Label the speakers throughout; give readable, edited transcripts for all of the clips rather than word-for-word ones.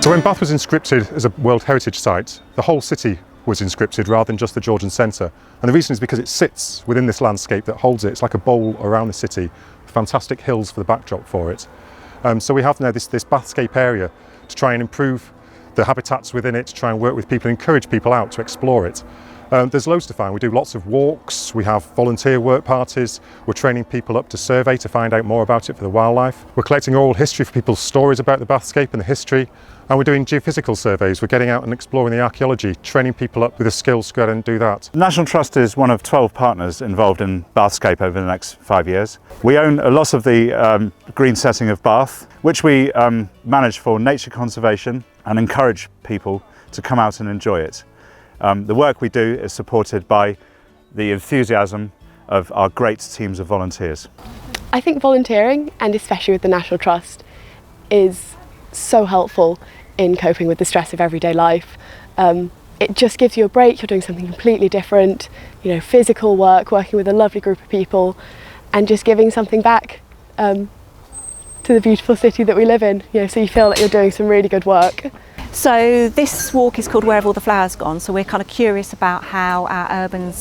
Speaker 1: So when Bath was inscripted as a World Heritage Site, the whole city was inscripted rather than just the Georgian Centre. And the reason is because it sits within this landscape that holds it. It's like a bowl around the city, fantastic hills for the backdrop for it. So we have now this Bathscape area to try and improve the habitats within it, to try and work with people, encourage people out to explore it. There's loads to find. We do lots of walks, we have volunteer work parties, we're training people up to survey to find out more about it for the wildlife. We're collecting oral history for people's stories about the Bathscape and the history, and we're doing geophysical surveys. We're getting out and exploring the archaeology, training people up with the skills to go out and do that.
Speaker 2: The National Trust is one of 12 partners involved in Bathscape over the next 5 years. We own a lot of the green setting of Bath, which we manage for nature conservation and encourage people to come out and enjoy it. The work we do is supported by the enthusiasm of our great teams of volunteers.
Speaker 3: I think volunteering, and especially with the National Trust, is so helpful in coping with the stress of everyday life. It just gives you a break. You're doing something completely different, you know, physical work, working with a lovely group of people, and just giving something back to the beautiful city that we live in, you know, so you feel that you're doing some really good work.
Speaker 4: So this walk is called Where Have All the Flowers Gone? So we're kind of curious about how our urban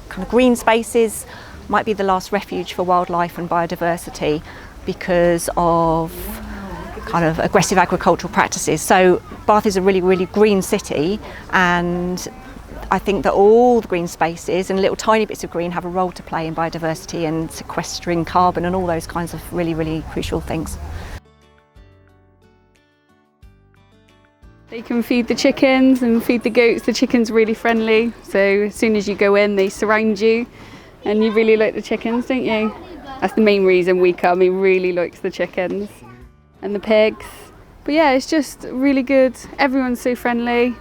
Speaker 4: kind of green spaces might be the last refuge for wildlife and biodiversity because of kind of aggressive agricultural practices. So Bath is a really, really green city, and I think that all the green spaces and little tiny bits of green have a role to play in biodiversity and sequestering carbon and all those kinds of really, really crucial things.
Speaker 5: They can feed the chickens and feed the goats. The chickens are really friendly, so as soon as you go in they surround you and you really like the chickens, don't you? That's the main reason we come. He really likes the chickens and the pigs. But yeah, it's just really good. Everyone's so friendly.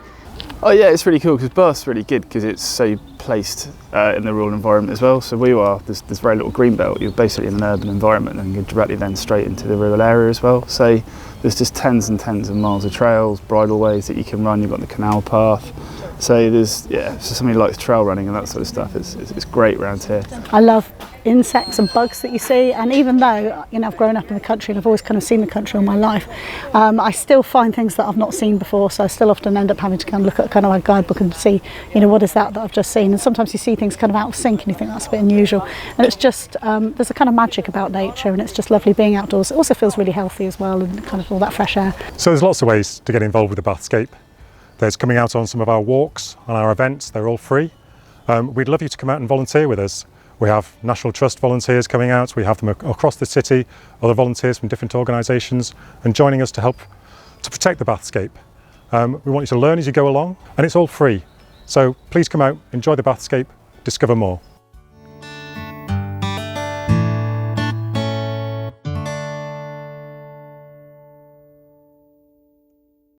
Speaker 6: Oh yeah, it's really cool because Bath's really good because it's so placed in the rural environment as well. So there's very little green belt. You're basically in an urban environment and you're directly then straight into the rural area as well. So there's just tens and tens of miles of trails, bridleways that you can run. You've got the canal path. So so somebody likes trail running and that sort of stuff. It's great around here.
Speaker 7: I love insects and bugs that you see, and even though, you know, I've grown up in the country and I've always kind of seen the country all my life, I still find things that I've not seen before, so I still often end up having to kind of look at kind of a guidebook and see, you know, what is that I've just seen. And sometimes you see things kind of out of sync and you think that's a bit unusual, and it's just there's a kind of magic about nature, and it's just lovely being outdoors. It also feels really healthy as well, and kind of all that fresh air.
Speaker 1: So there's lots of ways to get involved with the Bathscape. There's coming out on some of our walks, on our events. They're all free. We'd love you to come out and volunteer with us. We have National Trust volunteers coming out, we have them across the city, other volunteers from different organisations, and joining us to help to protect the Bathscape. We want you to learn as you go along, and it's all free. So please come out, enjoy the Bathscape, discover more.